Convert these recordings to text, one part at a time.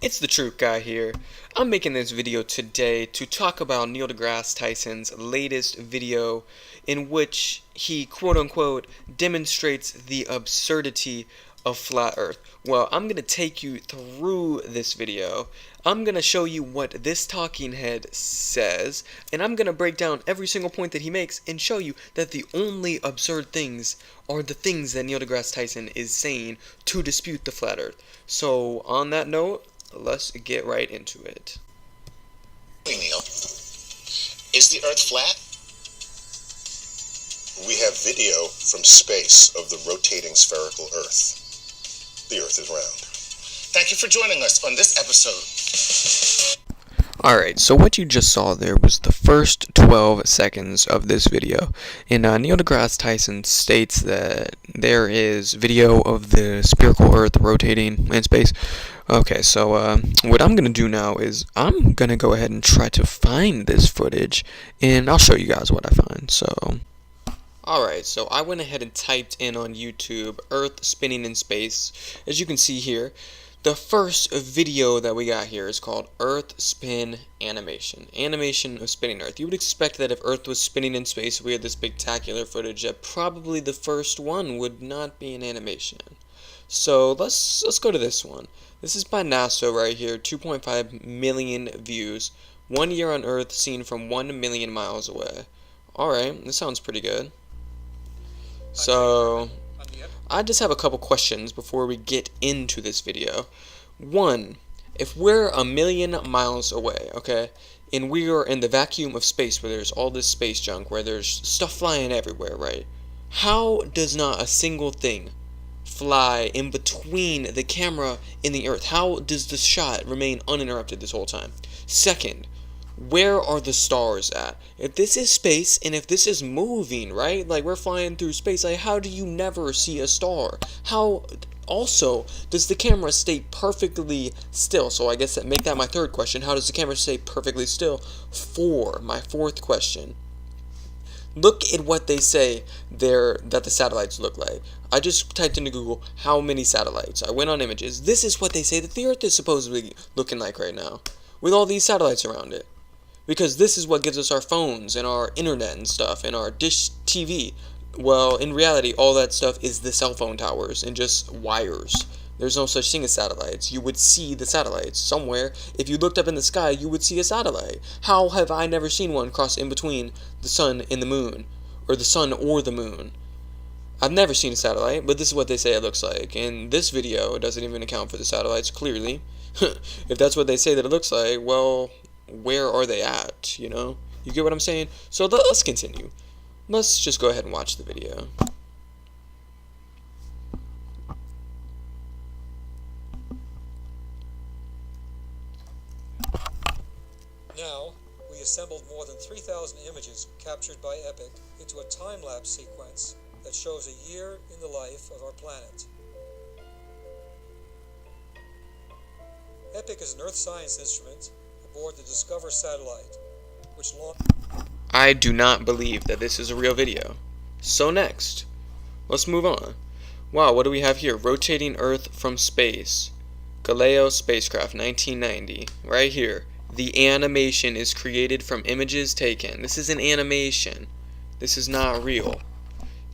It's the Truth Guy here. I'm making this video today to talk about Neil deGrasse Tyson's latest video in which he quote-unquote demonstrates the absurdity of flat earth. Well, I'm going to take you through this video. I'm going to show you what this talking head says, and I'm going to break down every single point that he makes and show you that the only absurd things are the things that Neil deGrasse Tyson is saying to dispute the flat earth. So, on that note, let's get right into it. Hey Neil, is the Earth flat? We have video from space of the rotating spherical Earth. The Earth is round. Thank you for joining us on this episode. Alright, so what you just saw there was the first 12 seconds of this video. And Neil deGrasse Tyson states that there is video of the spherical Earth rotating in space. Okay, so what I'm going to do now is I'm going to go ahead and try to find this footage, and I'll show you guys what I find. So, alright, so I went ahead and typed in on YouTube, Earth spinning in space. As you can see here, the first video that we got here is called Earth Spin Animation. Animation of spinning Earth. You would expect that if Earth was spinning in space, we had this spectacular footage, that probably the first one would not be an animation. So let's go to this one. This is by NASA right here, 2.5 million views. 1 year on Earth seen from 1 million miles away. Alright, this sounds pretty good. So, I just have a couple questions before we get into this video. One, if we're 1 million miles away, okay, and we are in the vacuum of space where there's all this space junk, where there's stuff flying everywhere, right? How does not a single thing fly in between the camera and the Earth? How does the shot remain uninterrupted this whole time? Second, where are the stars at? If this is space and if this is moving, right? Like we're flying through space, like how do you never see a star? How also does the camera stay perfectly still? So I guess that make that my third question. How does the camera stay perfectly still? My fourth question. Look at what they say there that the satellites look like. I just typed into Google how many satellites. I went on images. This is what they say that the Earth is supposedly looking like right now, with all these satellites around it. Because this is what gives us our phones and our internet and stuff and our dish TV. Well, in reality, all that stuff is the cell phone towers and just wires. There's no such thing as satellites. You would see the satellites somewhere. If you looked up in the sky, you would see a satellite. How have I never seen one cross in between the sun and the moon? Or the sun or the moon? I've never seen a satellite, but this is what they say it looks like. And this video doesn't even account for the satellites, clearly. If that's what they say that it looks like, well, where are they at, you know? You get what I'm saying? So let's continue. Let's just go ahead and watch the video. Now, we assembled more than 3,000 images captured by Epic into a time-lapse sequence that shows a year in the life of our planet. Epic is an Earth science instrument aboard the Discover satellite, which launched... I do not believe that this is a real video. So next, let's move on. Wow, what do we have here? Rotating Earth from space. Galileo spacecraft, 1990. Right here. The animation is created from images taken. This is an animation. This is not real.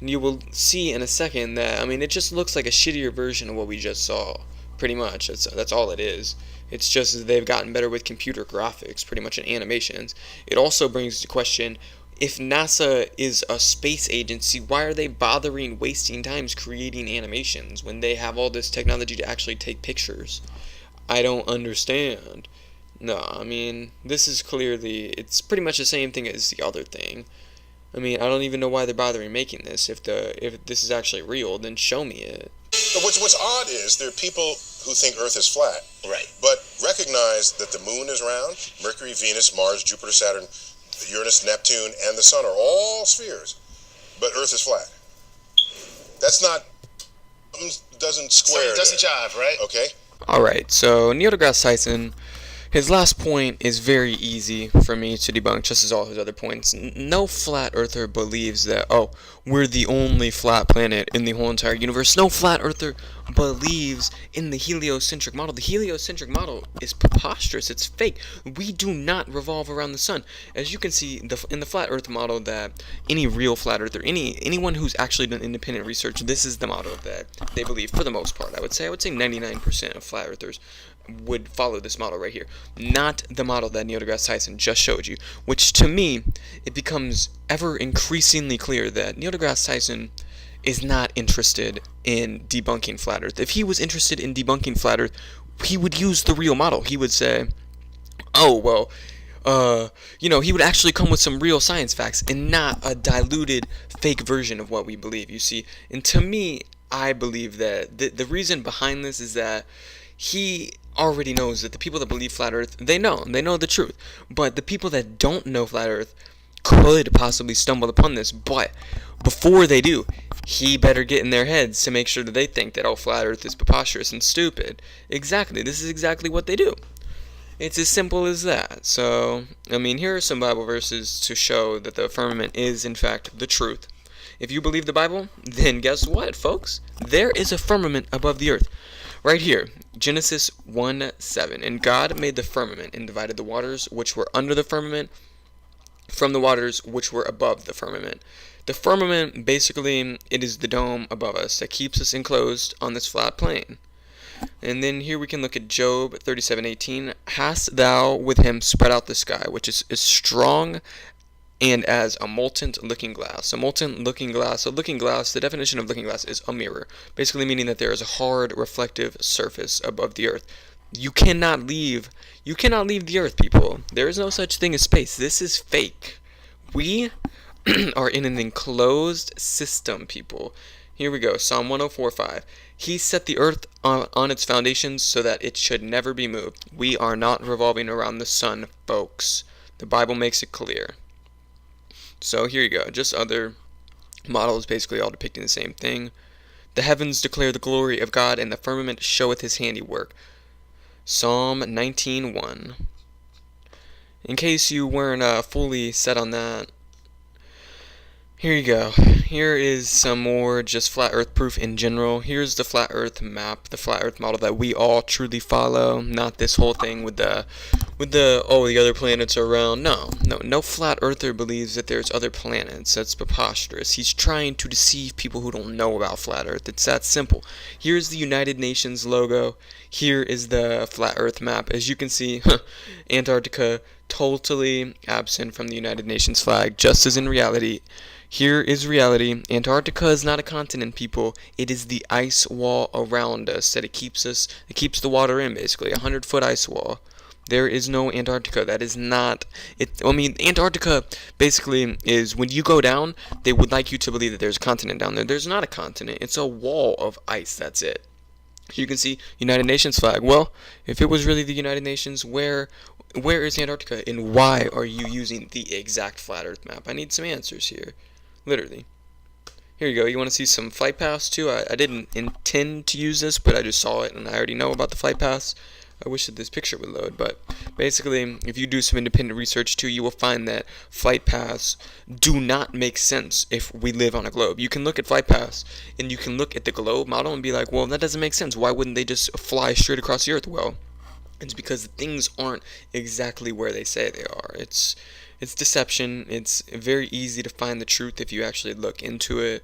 And you will see in a second that, I mean, it just looks like a shittier version of what we just saw. Pretty much. That's all it is. It's just that they've gotten better with computer graphics, pretty much in animations. It also brings the question, if NASA is a space agency, why are they bothering wasting times creating animations when they have all this technology to actually take pictures? I don't understand. No, I mean, this is clearly, it's pretty much the same thing as the other thing. I mean, I don't even know why they're bothering making this. If this is actually real, then show me it. But what's odd is there are people who think Earth is flat, Right. but recognize that the moon is round. Mercury, Venus, Mars, Jupiter, Saturn, Uranus, Neptune, and the sun are all spheres, but Earth is flat. That's not, doesn't square. So it doesn't jive, right? Okay. Alright, so Neil deGrasse Tyson, his last point is very easy for me to debunk, just as all his other points. No flat earther believes that, oh, we're the only flat planet in the whole entire universe. No flat earther believes in the heliocentric model. The heliocentric model is preposterous. It's fake. We do not revolve around the sun. As you can see in the flat earth model, that any real flat earther, anyone who's actually done independent research, this is the model that they believe for the most part. I would say 99% of flat earthers would follow this model right here, not the model that Neil deGrasse Tyson just showed you, which to me, it becomes ever increasingly clear that Neil deGrasse Tyson is not interested in debunking flat earth. If he was interested in debunking flat earth, he would use the real model. He would say, oh, well, he would actually come with some real science facts and not a diluted fake version of what we believe, you see. And to me, I believe that the reason behind this is that he already knows that the people that believe flat earth, they know the truth. But the people that don't know flat earth could possibly stumble upon this. But before they do, he better get in their heads to make sure that they think that, oh, flat earth is preposterous and stupid. Exactly. This is exactly what they do. It's as simple as that. So, here are some Bible verses to show that the firmament is, in fact, the truth. If you believe the Bible, then guess what, folks? There is a firmament above the earth. Right here, Genesis 1:7. And God made the firmament and divided the waters which were under the firmament from the waters which were above the firmament. The firmament, basically, it is the dome above us that keeps us enclosed on this flat plane. And then here we can look at Job 37:18. Hast thou with him spread out the sky, which is as strong and as a molten looking glass. A molten looking glass. A looking glass, the definition of looking glass is a mirror, basically meaning that there is a hard reflective surface above the earth. You cannot leave the earth, people. There is no such thing as space. This is fake. We are in an enclosed system, people. Here we go. Psalm 104:5. He set the earth on its foundations so that it should never be moved. We are not revolving around the sun, folks. The Bible makes it clear. So here you go. Just other models basically all depicting the same thing. The heavens declare the glory of God, and the firmament showeth his handiwork. Psalm 19:1. In case you weren't fully set on that, here you go. Here is some more just flat earth proof in general. Here's the flat earth map, the flat earth model that we all truly follow. Not this whole thing with the other planets are around. No flat earther believes that there's other planets. That's preposterous. He's trying to deceive people who don't know about flat earth. It's that simple. Here's the United Nations logo. Here is the flat earth map. As you can see, Antarctica totally absent from the United Nations flag, just as in reality. Here is reality. Antarctica is not a continent, people. It is the ice wall around us that it keeps the water in, basically. 100-foot ice wall. There is no Antarctica. That is not it. Antarctica basically is, when you go down, they would like you to believe that there's a continent down there. There's not a continent. It's a wall of ice. That's it. You can see United Nations flag. Well, if it was really the United Nations, where is Antarctica, and why are you using the exact flat earth map? I need some answers here. Literally. Here you go. You want to see some flight paths too? I didn't intend to use this, but I just saw it and I already know about the flight paths. I wish that this picture would load, but basically, if you do some independent research too, you will find that flight paths do not make sense if we live on a globe. You can look at flight paths and you can look at the globe model and be like, well, that doesn't make sense. Why wouldn't they just fly straight across the earth? Well, it's because things aren't exactly where they say they are. It's deception. It's very easy to find the truth if you actually look into it.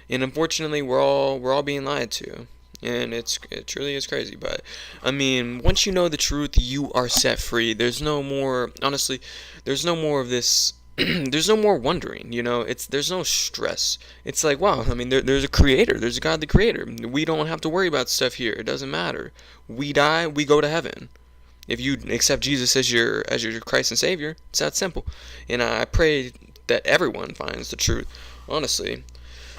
And unfortunately, we're all being lied to. And it truly is crazy. But once you know the truth, you are set free. There's no more, honestly, there's no more of this. There's no more wondering, there's no stress. It's like, wow, there's a creator. There's a God the creator. We don't have to worry about stuff here. It doesn't matter. We die, we go to heaven. If you accept Jesus as your Christ and Savior, it's that simple. And I pray that everyone finds the truth, honestly,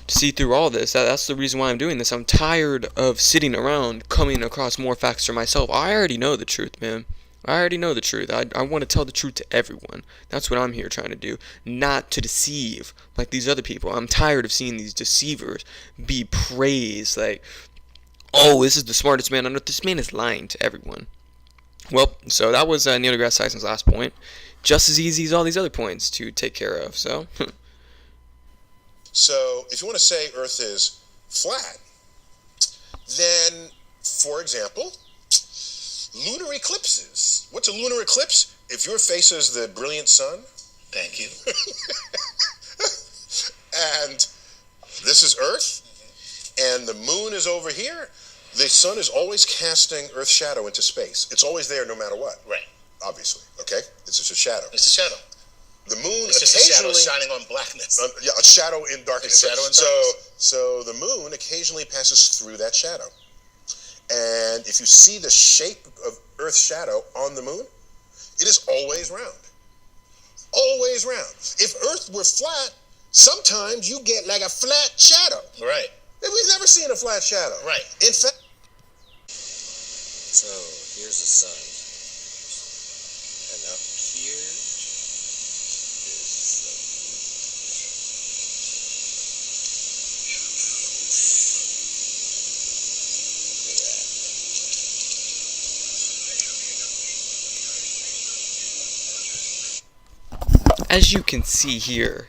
to see through all this. That's the reason why I'm doing this. I'm tired of sitting around coming across more facts for myself. I already know the truth, man. I already know the truth. I want to tell the truth to everyone. That's what I'm here trying to do. Not to deceive like these other people. I'm tired of seeing these deceivers be praised like, oh, this is the smartest man on earth. This man is lying to everyone. Well, so that was Neil deGrasse Tyson's last point. Just as easy as all these other points to take care of. So if you want to say Earth is flat, then, for example, lunar eclipses. What's a lunar eclipse? If your face is the brilliant sun. Thank you. And this is Earth, and the moon is over here. The sun is always casting Earth's shadow into space. It's always there no matter what. Right. Obviously, okay? It's just a shadow. It's a shadow. The moon It's just a shadow occasionally... shining on blackness. yeah, a shadow in darkness. A shadow in darkness. So the moon occasionally passes through that shadow. And if you see the shape of Earth's shadow on the moon, it is always round. Always round. If Earth were flat, sometimes you get like a flat shadow. Right. We've never seen a flat shadow. Right. In fact... So, here's the sun. And up here is As you can see here,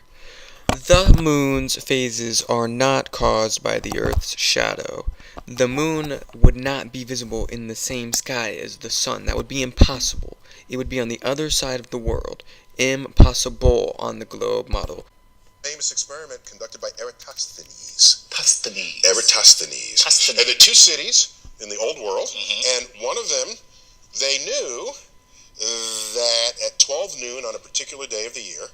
the moon's phases are not caused by the Earth's shadow. The moon would not be visible in the same sky as the sun. That would be impossible. It would be on the other side of the world. Impossible on the globe model. Famous experiment conducted by Eratosthenes. Eratosthenes. Eratosthenes. And there are two cities in the old world, and one of them, they knew that at 12 noon on a particular day of the year,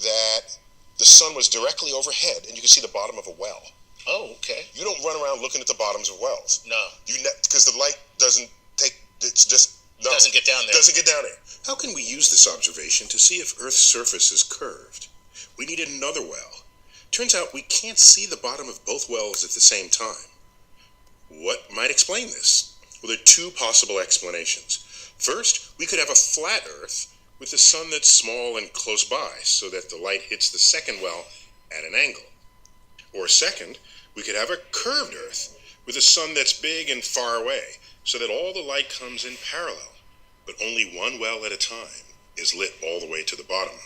that the sun was directly overhead, and you can see the bottom of a well. Oh, okay. You don't run around looking at the bottoms of wells. No. Because the light doesn't take, it's just, no. Doesn't get down there. Doesn't get down there. How can we use this observation to see if Earth's surface is curved? We needed another well. Turns out we can't see the bottom of both wells at the same time. What might explain this? Well, there are two possible explanations. First, we could have a flat Earth with the sun that's small and close by, so that the light hits the second well at an angle. Or second, we could have a curved Earth with a sun that's big and far away, so that all the light comes in parallel, but only one well at a time is lit all the way to the bottom.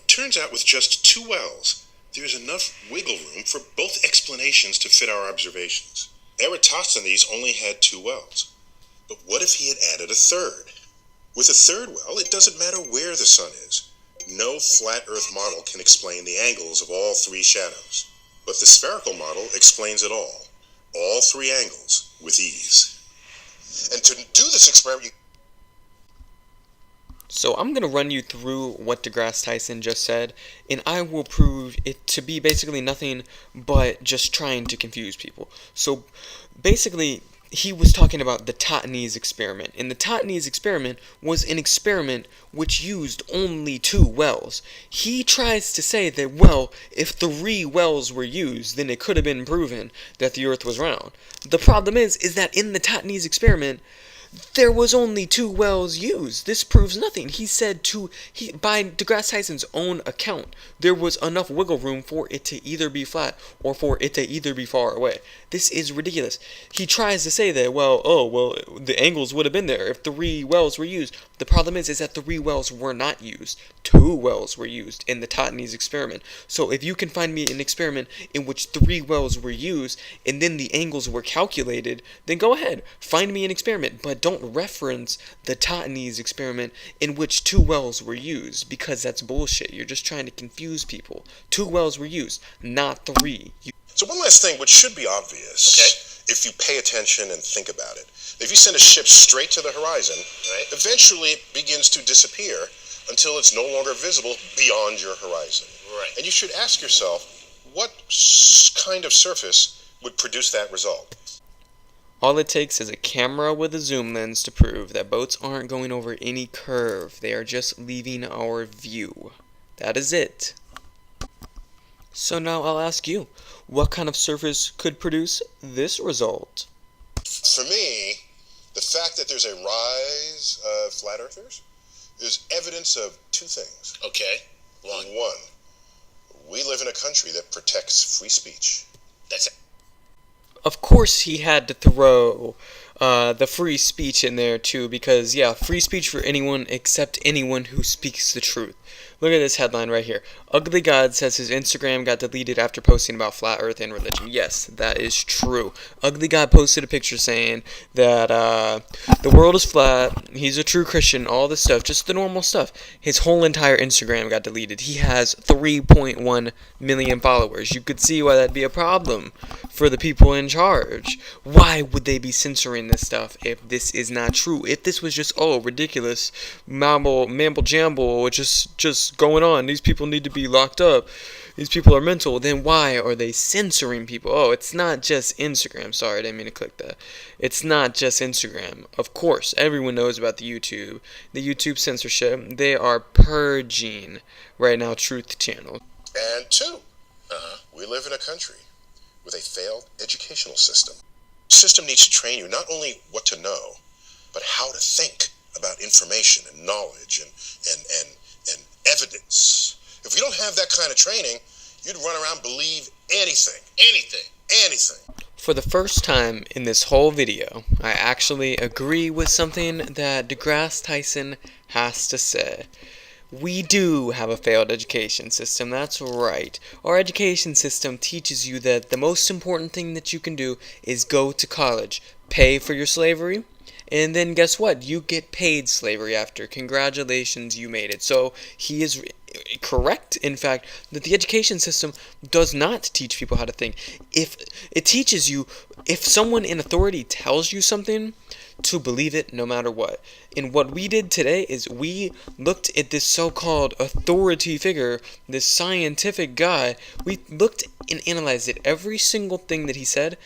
Turns out with just two wells, there's enough wiggle room for both explanations to fit our observations. Eratosthenes only had two wells, but what if he had added a third? With a third well, it doesn't matter where the sun is. No flat Earth model can explain the angles of all three shadows, but the spherical model explains it all three angles, with ease. And to do this experiment, So I'm going to run you through what deGrasse Tyson just said, and I will prove it to be basically nothing but just trying to confuse people. So basically, he was talking about the Totnes experiment, and the Totnes experiment was an experiment which used only two wells. He tries to say that, well, if 3 wells were used, then it could have been proven that the Earth was round. The problem is that in the Totnes experiment, there was only 2 wells used. This proves nothing. He said by deGrasse Tyson's own account, there was enough wiggle room for it to either be flat or for it to either be far away. This is ridiculous. He tries to say that, well, the angles would have been there if 3 wells were used. The problem is that 3 wells were not used. 2 wells were used in the Totnes experiment. So if you can find me an experiment in which 3 wells were used and then the angles were calculated, then go ahead, find me an experiment, but don't reference the Totnes experiment in which 2 wells were used, because that's bullshit. You're just trying to confuse people. 2 wells were used, not 3. So one last thing, which should be obvious, if you pay attention and think about it. If you send a ship straight to the horizon, eventually it begins to disappear until it's no longer visible beyond your horizon. Right. And you should ask yourself, what kind of surface would produce that result? All it takes is a camera with a zoom lens to prove that boats aren't going over any curve. They are just leaving our view. That is it. So now I'll ask you, what kind of surface could produce this result? For me, the fact that there's a rise of flat earthers is evidence of 2 things. Okay. One, we live in a country that protects free speech. That's it. Of course he had to throw the free speech in there too, because yeah, free speech for anyone except anyone who speaks the truth. Look at this headline right here. Ugly God says his Instagram got deleted after posting about flat earth and religion. Yes, that is true. Ugly God posted a picture saying that the world is flat, he's a true Christian, all this stuff, just the normal stuff. His whole entire Instagram got deleted. He has 3.1 million followers. You could see why that'd be a problem for the people in charge. Why would they be censoring this stuff if this is not true? If this was just, oh, ridiculous, mamble jamble, just going on, these people need to be locked up, these people are mental, then why are they censoring people? Oh, it's not just Instagram. Sorry, I didn't mean to click that. It's not just Instagram. Of course, everyone knows about the YouTube censorship. They are purging right now Truth Channel. And two, we live in a country with a failed educational system. The system needs to train you not only what to know, but how to think about information and knowledge and evidence. If you don't have that kind of training, you'd run around believe anything. For the first time in this whole video, I actually agree with something that deGrasse Tyson has to say. We do have a failed education system, that's right. Our education system teaches you that the most important thing that you can do is go to college, pay for your slavery, and then guess what? You get paid slavery after. Congratulations, you made it. So he is correct, in fact, that the education system does not teach people how to think. If it teaches you, if someone in authority tells you something, to believe it no matter what. And what we did today is we looked at this so-called authority figure, this scientific guy. We looked and analyzed it, every single thing that he said,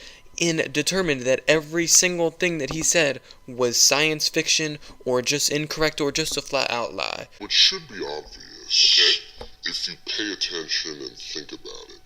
and determined that every single thing that he said was science fiction or just incorrect or just a flat-out lie. What should be obvious, if you pay attention and think about it,